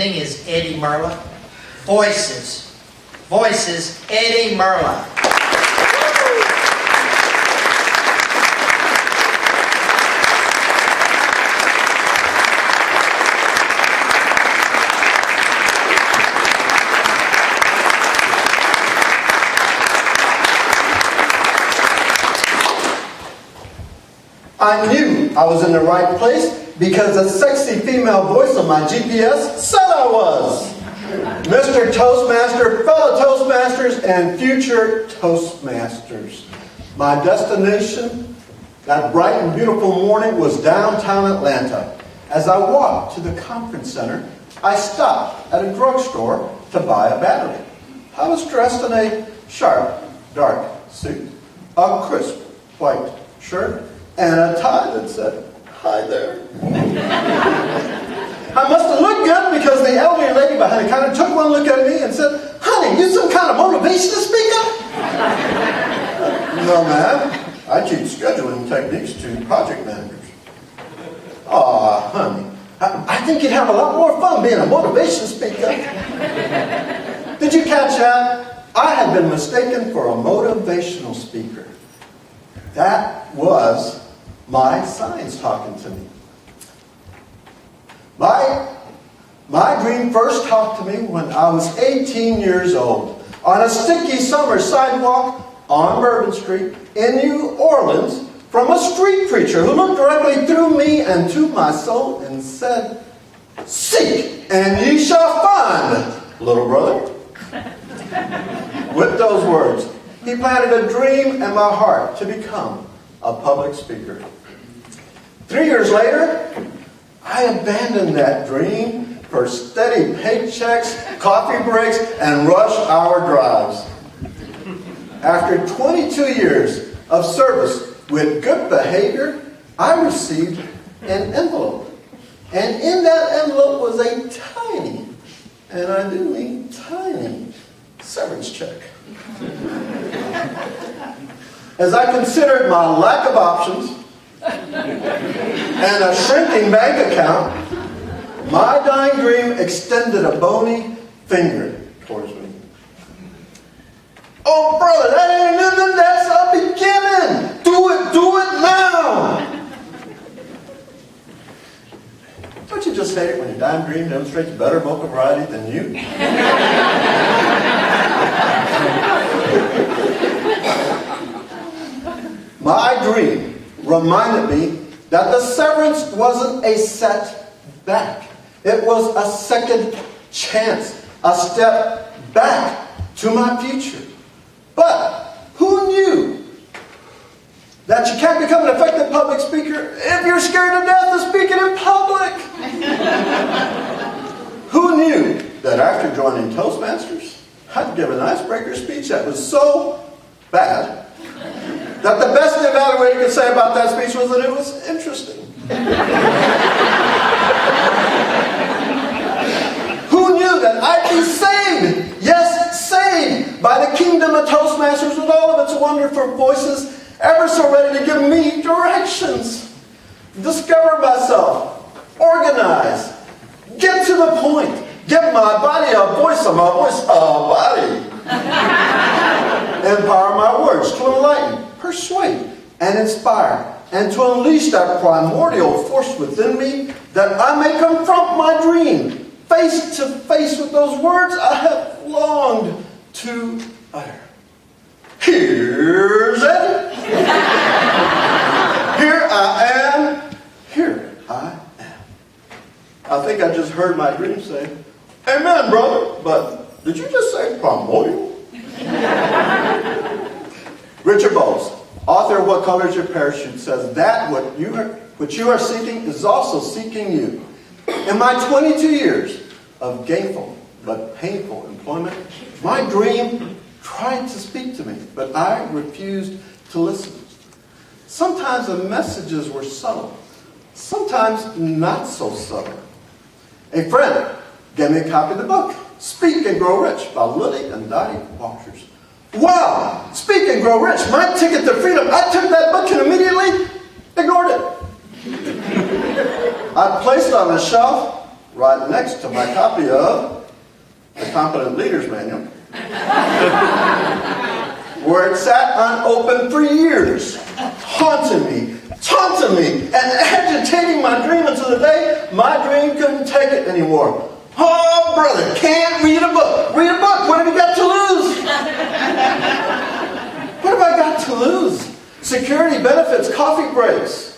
evening is Eddie Merla. Voices, Eddie Merla. I knew I was in the right place because the sexy female voice on my GPS said I was. Mr. Toastmaster, fellow Toastmasters, and future Toastmasters. My destination that bright and beautiful morning was downtown Atlanta. As I walked to the conference center, I stopped at a drugstore to buy a battery. I was dressed in a sharp, dark suit, a crisp white shirt, and a tie that said, "Hi there." I must have looked good because the elderly lady behind the counter took one look at me and said, "Honey, you some kind of motivational speaker?" "No, ma'am. I teach scheduling techniques to project managers." "Aw, honey, I think you'd have a lot more fun being a motivation speaker." Did you catch that? I had been mistaken for a motivational speaker. That was my signs talking to me. My dream first talked to me when I was 18 years old on a sticky summer sidewalk on Bourbon Street in New Orleans from a street preacher who looked directly through me and to my soul and said, "Seek and ye shall find, little brother." With those words, he planted a dream in my heart to become a public speaker. 3 years later, I abandoned that dream for steady paychecks, coffee breaks, and rush hour drives. After 22 years of service with good behavior, I received an envelope. And in that envelope was a tiny, and I do mean tiny, severance check. As I considered my lack of options and a shrinking bank account, my dying dream extended a bony finger towards me. "Oh, brother, that ain't nothing. That's a beginning. Do it now." Don't you just hate it when your dying dream demonstrates better vocal variety than you? My dream reminded me that the severance wasn't a setback. It was a second chance, a step back to my future. But who knew that you can't become an effective public speaker if you're scared to death of speaking in public? Who knew that after joining Toastmasters, I'd give an icebreaker speech that was so bad that the best the evaluator could say about that speech was that it was interesting? Who knew that I'd be saved, yes, saved, by the kingdom of Toastmasters with all of its wonderful voices ever so ready to give me directions? Discover myself, organize, get to the point, give my body a voice, and my voice a body. Empower my words to enlighten, persuade, and inspire, and to unleash that primordial force within me that I may confront my dream face to face with those words I have longed to utter. Here's it. Here I am. Here I am. I think I just heard my dream say, "Amen, brother." But did you just say primordial? Richard Bowles, author of What Color Is Your Parachute, says that what you are seeking is also seeking you. In my 22 years of gainful but painful employment, my dream tried to speak to me, but I refused to listen. Sometimes the messages were subtle, sometimes not so subtle. A friend gave me a copy of the book, Speak and Grow Rich, by Lily and Dottie Walters. Wow! Speak and Grow Rich, my ticket to freedom. I took that book and immediately ignored it. I placed it on a shelf right next to my copy of the Competent Leader's Manual, where it sat unopened for years, haunting me, taunting me, and agitating my dream until the day my dream couldn't take it anymore. Oh, brother, can't read a book. Read a book. What have you got to lose? What have I got to lose? Security, benefits, coffee breaks.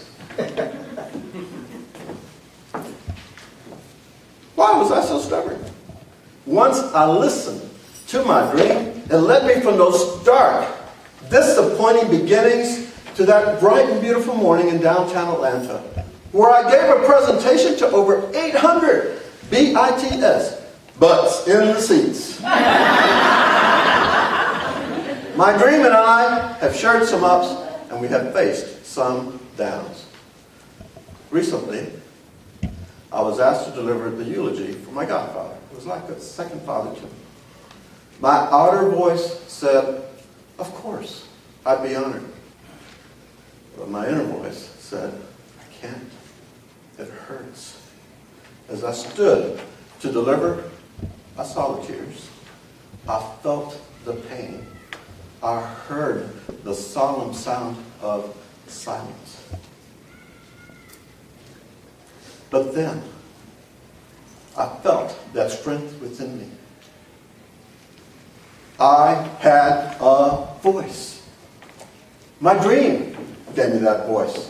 Why was I so stubborn? Once I listened to my dream, it led me from those dark, disappointing beginnings to that bright and beautiful morning in downtown Atlanta, where I gave a presentation to over 800 BITS, butts in the seats. My dream and I have shared some ups, and we have faced some downs. Recently, I was asked to deliver the eulogy for my godfather. It was like a second father to me. My outer voice said, of course, I'd be honored. But my inner voice said, I can't. It hurts. As I stood to deliver, I saw the tears. I felt the pain. I heard the solemn sound of silence. But then, I felt that strength within me. I had a voice. My dream gave me that voice.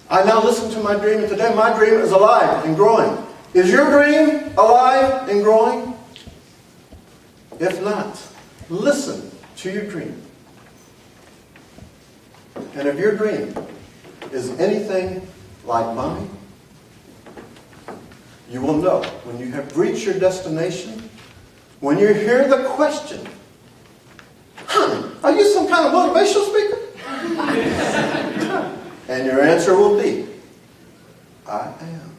I now listen to my dream, and today my dream is alive and growing. Is your dream alive and growing? If not, listen to your dream. And if your dream is anything like mine, you will know when you have reached your destination, when you hear the question, honey, are you some kind of motivational speaker? And your answer will be, I am.